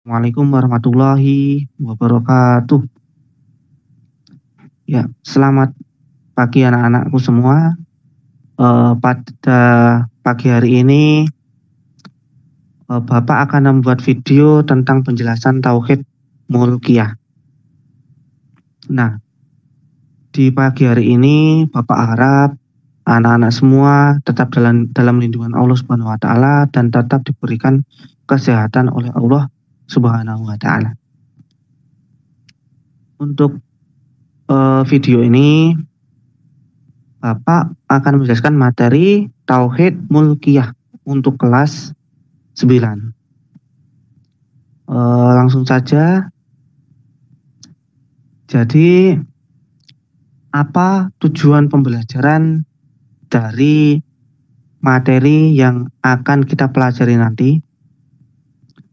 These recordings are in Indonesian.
Assalamualaikum warahmatullahi wabarakatuh. Ya, selamat pagi anak-anakku semua. Pada pagi hari ini, Bapak akan membuat video tentang penjelasan tauhid mulkiyah. Nah, di pagi hari ini Bapak harap anak-anak semua tetap dalam lindungan Allah Subhanahu wa taala dan tetap diberikan kesehatan oleh Allah Subhanahu wa taala. Untuk video ini Bapak akan menjelaskan materi Tauhid Mulkiyah untuk kelas 9. Langsung saja. Jadi, apa tujuan pembelajaran dari materi yang akan kita pelajari nanti?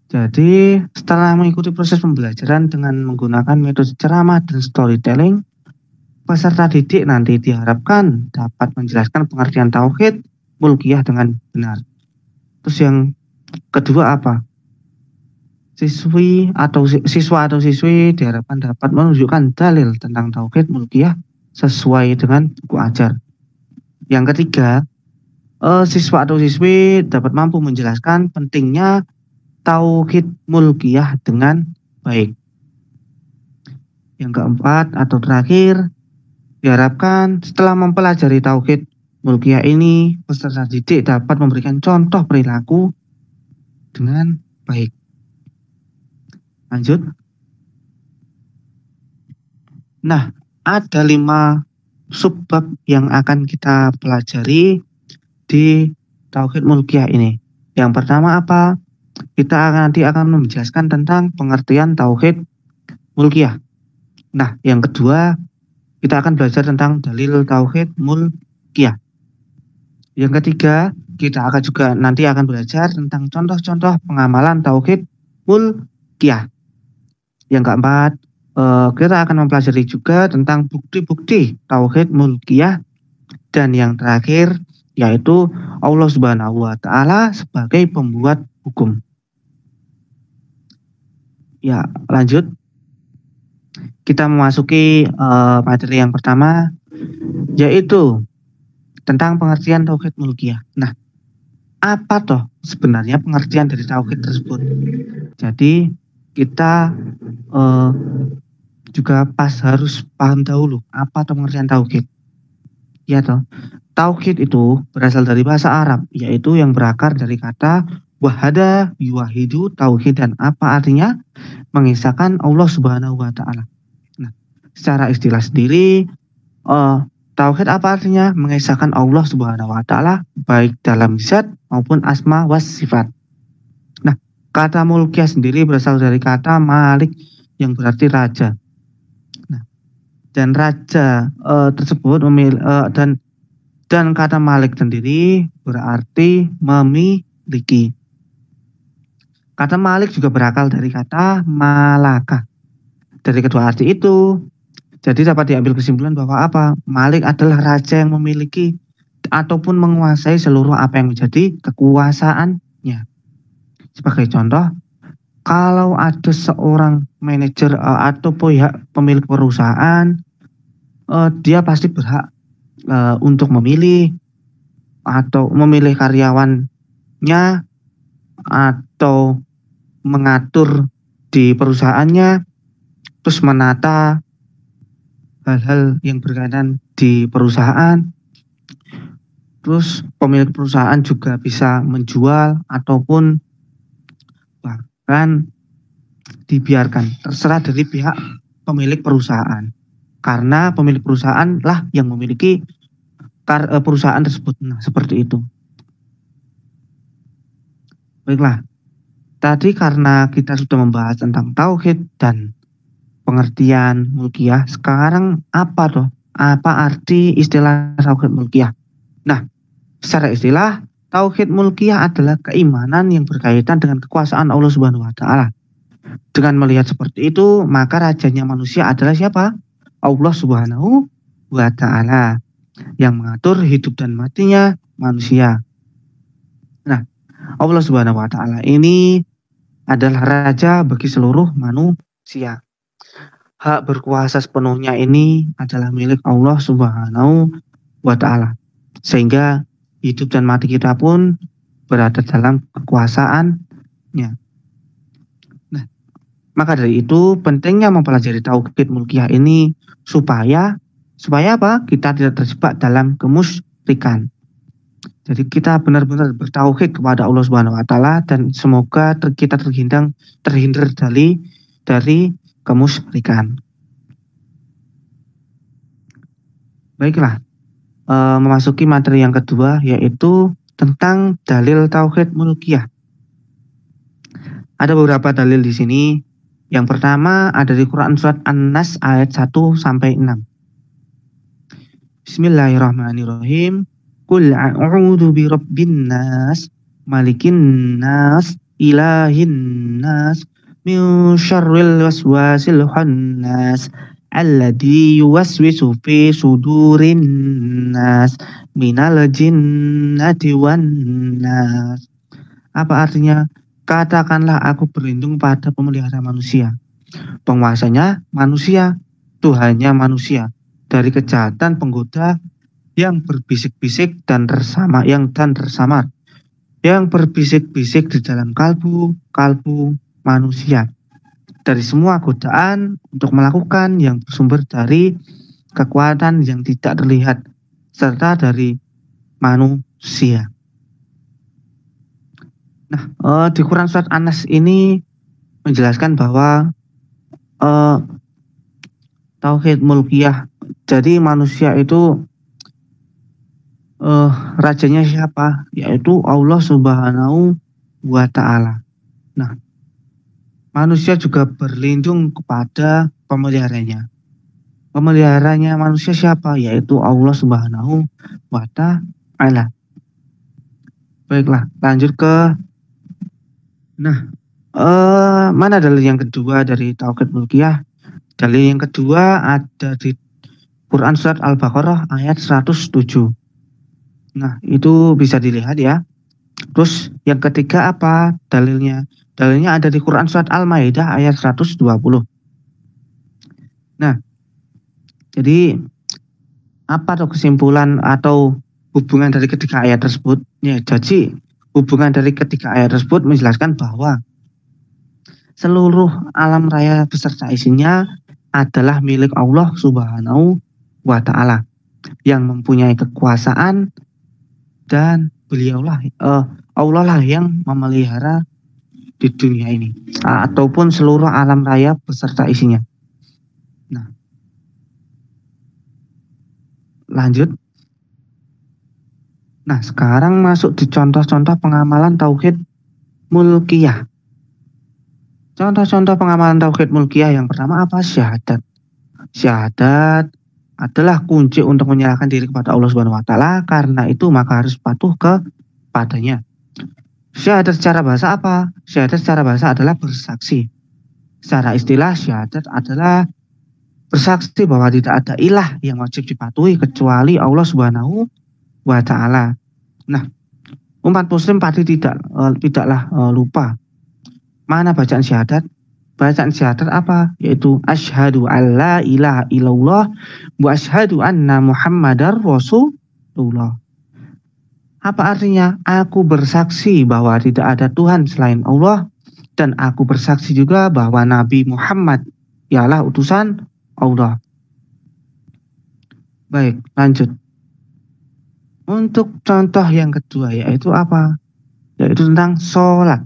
Jadi, setelah mengikuti proses pembelajaran dengan menggunakan metode ceramah dan storytelling, peserta didik nanti diharapkan dapat menjelaskan pengertian Tauhid Mulkiyah dengan benar. Terus yang kedua apa? Siswa atau siswi diharapkan dapat menunjukkan dalil tentang Tauhid Mulkiyah sesuai dengan buku ajar. Yang ketiga, siswa atau siswi dapat mampu menjelaskan pentingnya Tauhid Mulkiyah dengan baik. Yang keempat atau terakhir, diharapkan setelah mempelajari Tauhid Mulkiyah ini, peserta didik dapat memberikan contoh perilaku dengan baik. Lanjut. Nah, ada 5 subbab yang akan kita pelajari di Tauhid Mulkiyah ini. Yang pertama apa? Kita nanti akan menjelaskan tentang pengertian Tauhid Mulkiyah. Nah, yang kedua, kita akan belajar tentang dalil Tauhid Mulkiyah. Yang ketiga, kita nanti akan belajar tentang contoh-contoh pengamalan Tauhid Mulkiyah. Yang keempat, kita akan mempelajari juga tentang bukti-bukti Tauhid Mulkiyah. Dan yang terakhir, yaitu Allah Subhanahu wa taala sebagai pembuat hukum. Ya, lanjut. Kita memasuki materi yang pertama, yaitu tentang pengertian Tauhid Mulkiyah. Nah, apa toh sebenarnya pengertian dari Tauhid tersebut? Jadi, kita juga harus paham dahulu apa toh pengertian Tauhid. Ya toh, Tauhid itu berasal dari bahasa Arab, yaitu yang berakar dari kata wahada, yuwahidu, tauhid, dan apa artinya? Mengisahkan Allah Subhanahu wa taala. Nah, secara istilah sendiri, tauhid apa artinya? Mengisahkan Allah Subhanahu wa taala baik dalam zat maupun asma was sifat. Nah, kata mulkiyah sendiri berasal dari kata malik yang berarti raja. Nah, dan raja tersebut dan kata malik sendiri berarti memiliki. Kata malik juga berakal dari kata malaka. Dari kedua arti itu, jadi dapat diambil kesimpulan bahwa apa? Malik adalah raja yang memiliki ataupun menguasai seluruh apa yang menjadi kekuasaannya. Sebagai contoh, kalau ada seorang manajer atau pihak pemilik perusahaan, dia pasti berhak untuk memilih atau memilih karyawannya atau mengatur di perusahaannya, terus menata hal-hal yang berkaitan di perusahaan. Terus pemilik perusahaan juga bisa menjual ataupun bahkan dibiarkan, terserah dari pihak pemilik perusahaan. Karena pemilik perusahaan lah yang memiliki perusahaan tersebut. Nah, seperti itu. Baiklah, tadi karena kita sudah membahas tentang tauhid dan pengertian mulkiyah, sekarang apa arti istilah tauhid mulkiyah? Nah, secara istilah, tauhid mulkiyah adalah keimanan yang berkaitan dengan kekuasaan Allah Subhanahu wa taala. Dengan melihat seperti itu, maka rajanya manusia adalah siapa? Allah Subhanahu wa taala yang mengatur hidup dan matinya manusia. Nah, Allah Subhanahu wa taala ini adalah raja bagi seluruh manusia. Hak berkuasa sepenuhnya ini adalah milik Allah Subhanahu wa Ta'ala. Sehingga hidup dan mati kita pun berada dalam kekuasaannya. Nah, maka dari itu pentingnya mempelajari tauhid mulkiyah ini supaya apa? Kita tidak terjebak dalam kemusyrikan. Jadi kita benar-benar bertauhid kepada Allah Subhanahu wa Ta'ala dan semoga kita terhindar dari kemusyrikan. Baiklah, memasuki materi yang kedua yaitu tentang dalil tauhid mulkiyah. Ada beberapa dalil di sini. Yang pertama ada di Quran surat An-Nas ayat 1 sampai 6. Bismillahirrahmanirrahim. Qul a'udzu birabbin nas, malikin nas, ilahin nas, min syarril waswasil khannas, alladzi yuwaswisu fi sudurin nas, minal jinnati wan nas. Apa artinya? Katakanlah aku berlindung pada pemelihara manusia, penguasanya manusia, Tuhannya manusia, dari kejahatan penggoda yang berbisik-bisik dan tersamar, yang berbisik-bisik di dalam kalbu manusia, dari semua godaan untuk melakukan yang bersumber dari kekuatan yang tidak terlihat serta dari manusia. Nah, di Quran surat An-Nas ini menjelaskan bahwa tauhid mulkiyah, jadi manusia itu rajanya siapa? Yaitu Allah Subhanahu wa Ta'ala. Nah, manusia juga berlindung kepada pemeliharanya. Pemeliharanya manusia siapa? Yaitu Allah Subhanahu wa Ta'ala. Baiklah, lanjut ke mana dalil yang kedua dari tauhid mulkiyah? Dalil yang kedua ada di Quran surat Al-Baqarah ayat 107. Nah, itu bisa dilihat ya. Terus yang ketiga apa dalilnya? Dalilnya ada di Quran surat Al-Maidah ayat 120. Nah, jadi apa tuh kesimpulan atau hubungan dari ketiga ayat tersebut? Ya, jadi hubungan dari ketiga ayat tersebut menjelaskan bahwa seluruh alam raya beserta isinya adalah milik Allah Subhanahu wa Ta'ala yang mempunyai kekuasaan, dan beliaulah Allah lah yang memelihara di dunia ini ataupun seluruh alam raya beserta isinya. Nah, lanjut. Nah, sekarang masuk di contoh-contoh pengamalan tauhid mulkiyah. Contoh-contoh pengamalan tauhid mulkiyah yang pertama apa? Syahadat. Syahadat adalah kunci untuk menyerahkan diri kepada Allah Subhanahu wa Ta'ala, karena itu maka harus patuh kepadanya. Syahadat secara bahasa apa? Syahadat secara bahasa adalah bersaksi. Secara istilah syahadat adalah bersaksi bahwa tidak ada ilah yang wajib dipatuhi kecuali Allah Subhanahu wa Ta'ala. Nah, umat muslim pasti tidaklah lupa mana bacaan syahadat. Bacaan syahadat apa? Yaitu asyhadu alla ilaha illallah wa asyhadu anna muhammadar rasulullah. Apa artinya? Aku bersaksi bahwa tidak ada Tuhan selain Allah, dan aku bersaksi juga bahwa Nabi Muhammad ialah utusan Allah. Baik, lanjut. Untuk contoh yang kedua yaitu apa? Yaitu tentang sholat.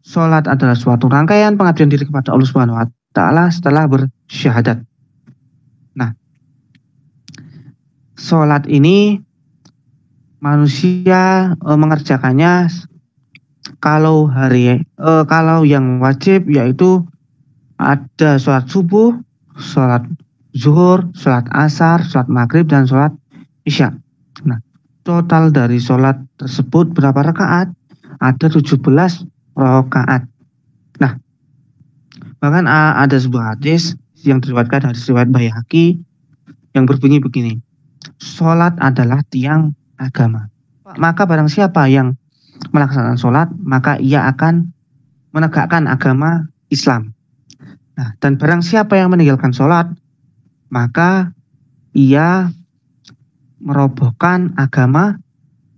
Sholat adalah suatu rangkaian pengabdian diri kepada Allah Subhanahu wa Ta'ala setelah bersyahadat. Nah, sholat ini manusia mengerjakannya kalau yang wajib yaitu ada sholat subuh, sholat zuhur, sholat asar, sholat maghrib, dan sholat isya. Nah, total dari sholat tersebut berapa rakaat? Ada 17 rakaat. Nah, bahkan ada sebuah hadis yang diriwayatkan dari riwayat Baihaqi yang berbunyi begini: sholat adalah tiang agama. Maka barang siapa yang melaksanakan sholat, maka ia akan menegakkan agama Islam. Nah, dan barang siapa yang meninggalkan sholat, maka ia merobohkan agama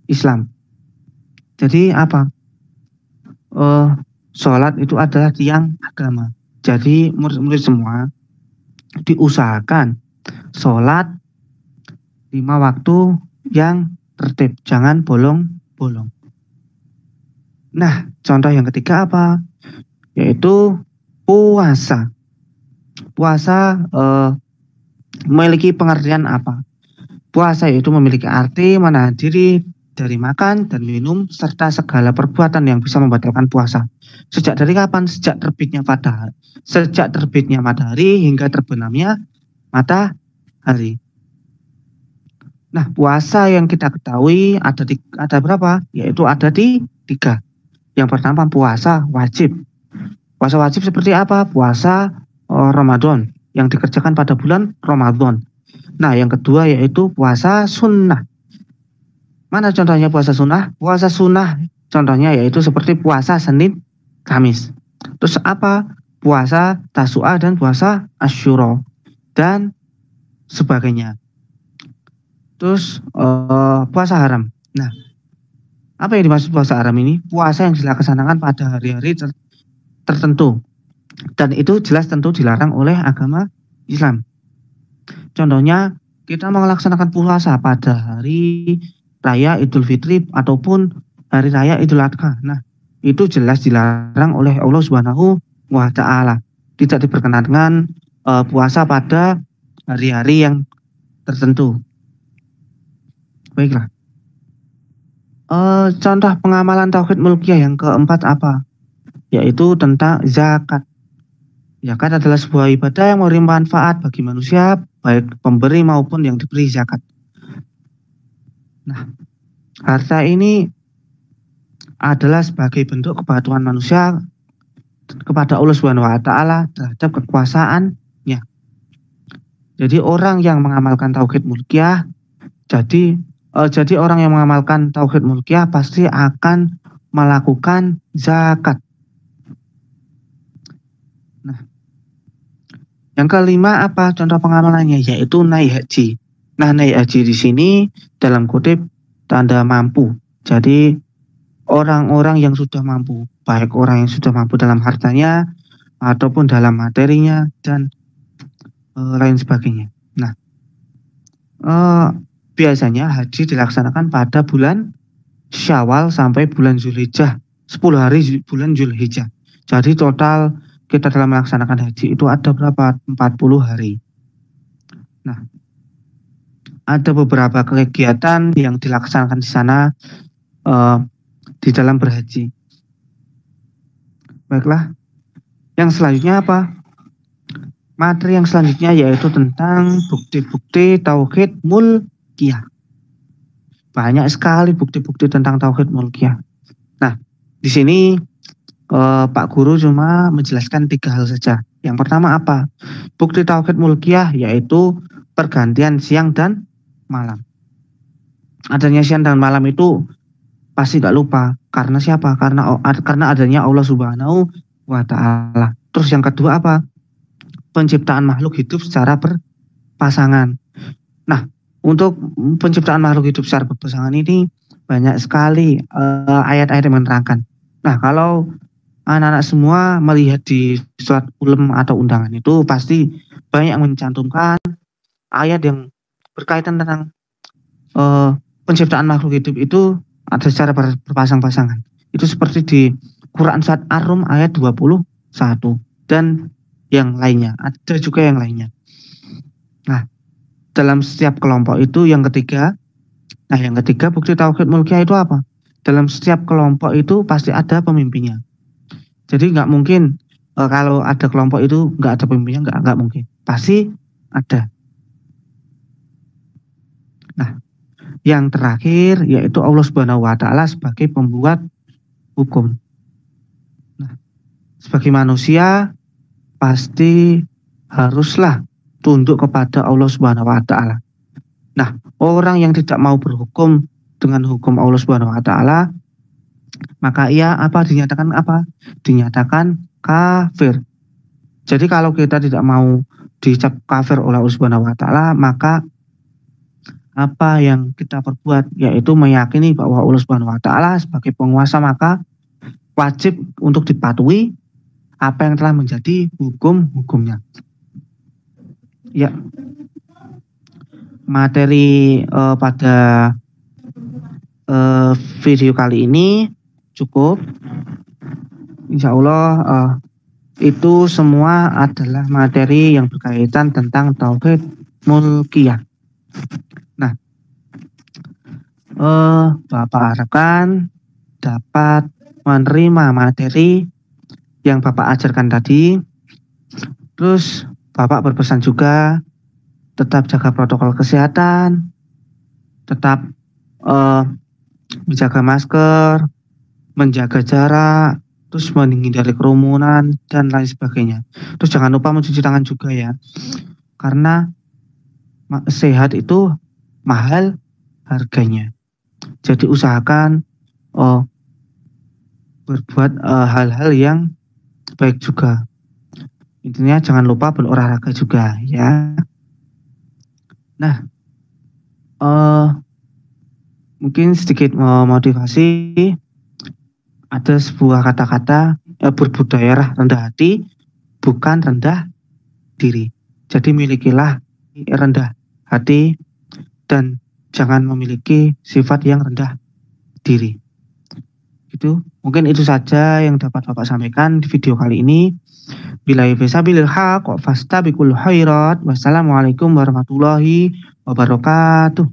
Islam. Jadi apa? Sholat itu adalah tiang agama. Jadi murid-murid semua diusahakan sholat 5 waktu yang tertib, jangan bolong-bolong. Nah, contoh yang ketiga apa? Yaitu puasa. Puasa memiliki pengertian apa? Puasa itu memiliki arti menahan diri dari makan dan minum serta segala perbuatan yang bisa membatalkan puasa. Sejak dari kapan? Sejak terbitnya matahari hingga terbenamnya matahari. Nah, puasa yang kita ketahui ada berapa? Yaitu ada di 3. Yang pertama puasa wajib. Puasa wajib seperti apa? Puasa Ramadan yang dikerjakan pada bulan Ramadan. Nah, yang kedua yaitu puasa sunnah. Mana contohnya puasa sunnah? Puasa sunnah contohnya yaitu seperti puasa Senin, Kamis. Terus apa? Puasa Tasu'a dan puasa Asyura dan sebagainya. Terus puasa haram. Nah, apa yang dimaksud puasa haram ini? Puasa yang dilaksanakan pada hari-hari tertentu. Dan itu jelas tentu dilarang oleh agama Islam. Contohnya, kita melaksanakan puasa pada hari Raya Idul Fitri ataupun Hari Raya Idul Adha. Nah, itu jelas dilarang oleh Allah Subhanahu wa Ta'ala. Tidak diperkenankan puasa pada hari-hari yang tertentu. Baiklah. Contoh pengamalan tauhid mulkiyah yang keempat apa? Yaitu tentang zakat. Zakat adalah sebuah ibadah yang memberi manfaat bagi manusia, baik pemberi maupun yang diberi zakat. Nah, harta ini adalah sebagai bentuk kepatuhan manusia kepada Allah Subhanahu wa Ta'ala terhadap kekuasaannya. Jadi orang yang mengamalkan tauhid mulkiyah, jadi orang yang mengamalkan tauhid mulkiyah pasti akan melakukan zakat. Nah, yang kelima apa contoh pengamalannya? Yaitu naik haji. Nah, naik haji di sini dalam kutip tanda mampu. Jadi orang-orang yang sudah mampu, baik orang yang sudah mampu dalam hartanya ataupun dalam materinya dan lain sebagainya. Nah, biasanya haji dilaksanakan pada bulan Syawal sampai bulan Zulhijjah, 10 hari bulan Zulhijjah. Jadi total kita dalam melaksanakan haji itu ada berapa? 40 hari. Nah, ada beberapa kegiatan yang dilaksanakan di sana di dalam berhaji. Baiklah, yang selanjutnya apa? Materi yang selanjutnya yaitu tentang bukti-bukti tauhid mulkiyah. Banyak sekali bukti-bukti tentang tauhid mulkiyah. Nah, di sini Pak Guru cuma menjelaskan 3 hal saja. Yang pertama apa? Bukti tauhid mulkiyah yaitu pergantian siang dan malam. Adanya siang dan malam itu pasti gak lupa. Karena siapa? Karena adanya Allah Subhanahu wa Ta'ala. Terus yang kedua apa? Penciptaan makhluk hidup secara berpasangan. Nah, untuk penciptaan makhluk hidup secara berpasangan ini banyak sekali ayat-ayat yang menerangkan. Nah, kalau anak-anak semua melihat di surat ulum atau undangan itu pasti banyak yang mencantumkan ayat yang berkaitan tentang penciptaan makhluk hidup itu ada secara berpasang-pasangan. Itu seperti di Quran surat Ar-Rum ayat 21 dan yang lainnya. Ada juga yang lainnya. Nah, dalam setiap kelompok itu yang ketiga bukti tauhid mulkiyah itu apa? Dalam setiap kelompok itu pasti ada pemimpinnya. Jadi nggak mungkin kalau ada kelompok itu nggak ada pemimpinnya, nggak mungkin. Pasti ada. Nah, yang terakhir yaitu Allah Subhanahu wa Ta'ala sebagai pembuat hukum. Nah, sebagai manusia pasti haruslah tunduk kepada Allah Subhanahu wa Ta'ala. Nah, orang yang tidak mau berhukum dengan hukum Allah Subhanahu wa Ta'ala maka ia dinyatakan dinyatakan kafir. Jadi kalau kita tidak mau dicap kafir oleh Allah Subhanahu wa taala, maka apa yang kita perbuat yaitu meyakini bahwa Allah Subhanahu wa taala sebagai penguasa, maka wajib untuk dipatuhi apa yang telah menjadi hukum-hukumnya. Ya, materi pada video kali ini cukup. Insya Allah itu semua adalah materi yang berkaitan tentang tauhid mulkiyah. Nah, Bapak harapkan dapat menerima materi yang Bapak ajarkan tadi. Terus Bapak berpesan juga tetap jaga protokol kesehatan, tetap menjaga masker, menjaga jarak, terus menghindari kerumunan dan lain sebagainya. Terus jangan lupa mencuci tangan juga ya, karena sehat itu mahal harganya. Jadi usahakan berbuat hal-hal yang baik juga. Intinya jangan lupa berolahraga juga ya. Nah, mungkin sedikit motivasi. Ada sebuah kata-kata, berbudaya rendah hati, bukan rendah diri. Jadi milikilah rendah hati dan jangan memiliki sifat yang rendah diri. Itu mungkin itu saja yang dapat Bapak sampaikan di video kali ini. Billahi fisabilil haq wa fastabiqul khairat. Wassalamualaikum warahmatullahi wabarakatuh.